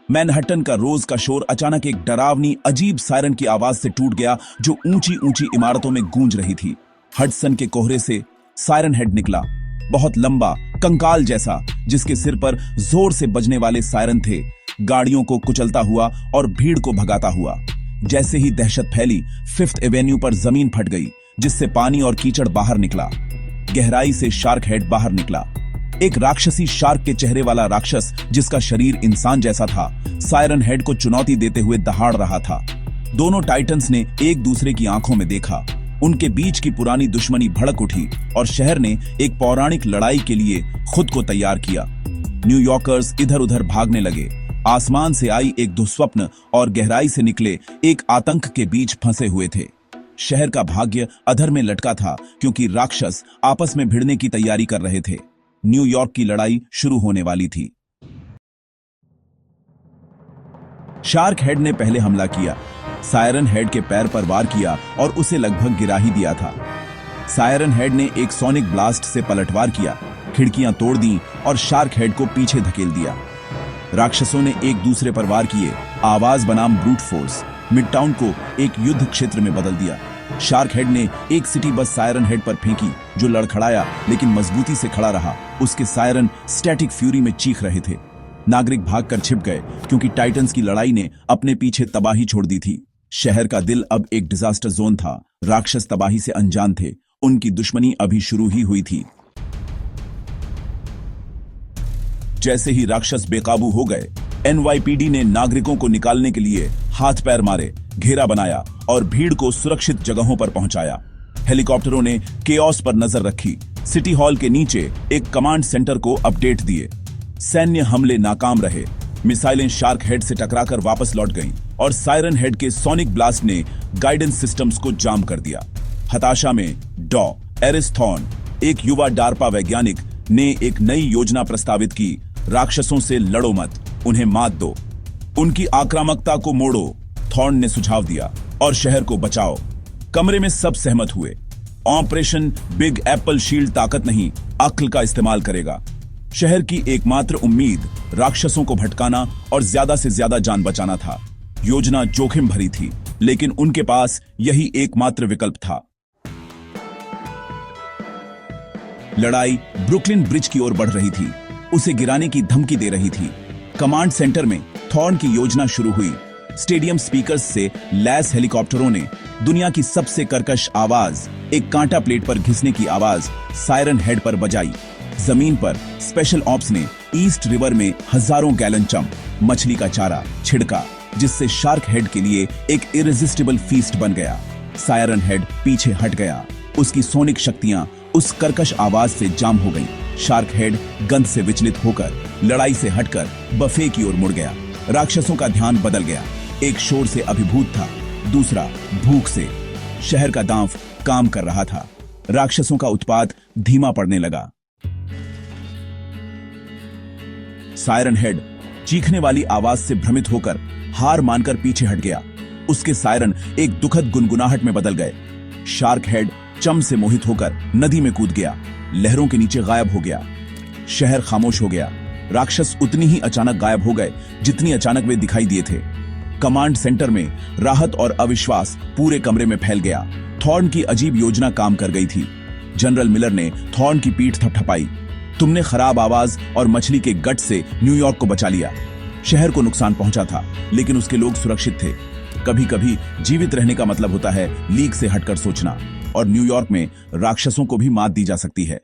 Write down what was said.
Manhattan का रोज का शोर अचानक एक डरावनी अजीब सायरन की आवाज से टूट गया जो ऊंची ऊंची इमारतों में गूंज रही थी। हडसन के कोहरे से सायरन हेड निकला, बहुत लंबा, कंकाल जैसा, जिसके सिर पर जोर से बजने वाले सायरन थे, गाड़ियों को कुचलता हुआ और भीड़ को भगाता हुआ। जैसे ही दहशत फैली, फिफ्थ एवेन्यू पर जमीन फट गई, जिससे पानी और कीचड़ बाहर निकला। गहराई से शार्क हेड बाहर निकला, एक राक्षसी शार्क के चेहरे वाला राक्षस जिसका शरीर इंसान जैसा था, सायरन हेड को चुनौती देते हुए दहाड़ रहा था। दोनों टाइटन्स ने एक दूसरे की आंखों में देखा। उनके बीच की पुरानी दुश्मनी भड़क उठी और शहर ने एक पौराणिक लड़ाई के लिए खुद को तैयार किया। न्यूयॉर्कर्स इधर उधर भागने लगे, आसमान से आई एक दुस्वप्न और गहराई से निकले एक आतंक के बीच फंसे हुए थे। शहर का भाग्य अधर में लटका था क्योंकि राक्षस आपस में भिड़ने की तैयारी कर रहे थे। न्यूयॉर्क की लड़ाई शुरू होने वाली थी। शार्क हेड ने पहले हमला किया, सायरन हेड के पैर पर वार किया और उसे लगभग गिरा ही दिया था। सायरन हेड ने एक सोनिक ब्लास्ट से पलटवार किया, खिड़कियां तोड़ दी और शार्क हेड को पीछे धकेल दिया। राक्षसों ने एक दूसरे पर वार किए, आवाज बनाम ब्रूट फोर्स मिडटाउन को एक युद्ध क्षेत्र में बदल दिया। शार्क हेड ने एक सिटी बस सायरन हेड पर फेंकी, जो लड़खड़ाया लेकिन मजबूती से खड़ा रहा। उसके सायरन स्टैटिक फ्यूरी में चीख रहे थे। नागरिक भागकर छिप गए क्योंकि टाइटन्स की लड़ाई ने अपने पीछे तबाही छोड़ दी थी। शहर का दिल अब एक डिजास्टर जोन था। राक्षस तबाही से अनजान थे, उनकी दुश्मनी अभी शुरू ही हुई थी। जैसे ही राक्षस बेकाबू हो गए, एनवाईपीडी ने नागरिकों को निकालने के लिए हाथ पैर मारे, घेरा बनाया और भीड़ को सुरक्षित जगहों पर पहुंचाया। हेलीकॉप्टरों ने केओस पर नजर रखी, सिटी हॉल के नीचे एक कमांड सेंटर को अपडेट दिए। सैन्य हमले नाकाम रहे, मिसाइलें शार्क हेड से टकराकर वापस लौट गईं और सायरन हेड के सोनिक ब्लास्ट ने गाइडेंस सिस्टम्स को जाम कर दिया। हताशा में डॉ एरिस थॉर्न, एक युवा डार्पा वैज्ञानिक, ने एक नई योजना प्रस्तावित की। राक्षसों से लड़ो मत, उन्हें मात दो, उनकी आक्रामकता को मोड़ो, थॉर्न ने सुझाव दिया, और शहर को बचाओ। कमरे में सब सहमत हुए। ऑपरेशन बिग एप्पल शील्ड ताकत नहीं, अक्ल का इस्तेमाल करेगा। शहर की एकमात्र उम्मीद राक्षसों को भटकाना और ज्यादा से ज्यादा जान बचाना था। योजना जोखिम भरी थी, लेकिन उनके पास यही एकमात्र विकल्प था। लड़ाई ब्रुकलिन ब्रिज की ओर बढ़ रही थी, उसे गिराने की धमकी दे रही थी। कमांड सेंटर में थॉर्न की योजना शुरू हुई। स्टेडियम स्पीकर्स से लैस हेलीकॉप्टरों ने दुनिया की सबसे कर्कश आवाज, एक कांटा प्लेट पर घिसने की आवाज, सायरन हेड पर बजाई। जमीन पर स्पेशल ऑप्स ने ईस्ट रिवर में हजारों गैलन चंप, मछली का चारा छिड़का, जिससे शार्क हेड के लिए एक इरेजिस्टिबल फीस्ट बन गया। सायरन हेड पीछे हट गया, उसकी सोनिक शक्तियां उस कर्कश आवाज से जाम हो गईं। शार्क हेड गंध से विचलित होकर लड़ाई से हटकर बफे की ओर मुड़ गया। राक्षसों का ध्यान बदल गया, एक शोर से अभिभूत था, दूसरा भूख से। शहर का दांव काम कर रहा था, राक्षसों का उत्पात धीमा पड़ने लगा। सायरन हेड चीखने वाली आवाज से भ्रमित होकर हार मानकर पीछे हट गया। उसके सायरन एक दुखद गुनगुनाहट में बदल गए। शार्क हेड चम से मोहित होकर नदी में कूद गया, लहरों के नीचे गायब हो गया। शहर खामोश हो गया। राक्षस उतनी ही अचानक गायब हो गए जितनी अचानक वे दिखाई दिए थे। कमांड सेंटर में राहत और अविश्वास पूरे कमरे में फैल गया। थॉर्न की अजीब योजना काम कर गई थी। जनरल मिलर ने थॉर्न की पीठ थपथपाई। तुमने खराब आवाज और मछली के गट से न्यूयॉर्क को बचा लिया। शहर को नुकसान पहुंचा था, लेकिन उसके लोग सुरक्षित थे। कभी कभी जीवित रहने का मतलब होता है लीग से हटकर सोचना, और न्यूयॉर्क में राक्षसों को भी मात दी जा सकती है।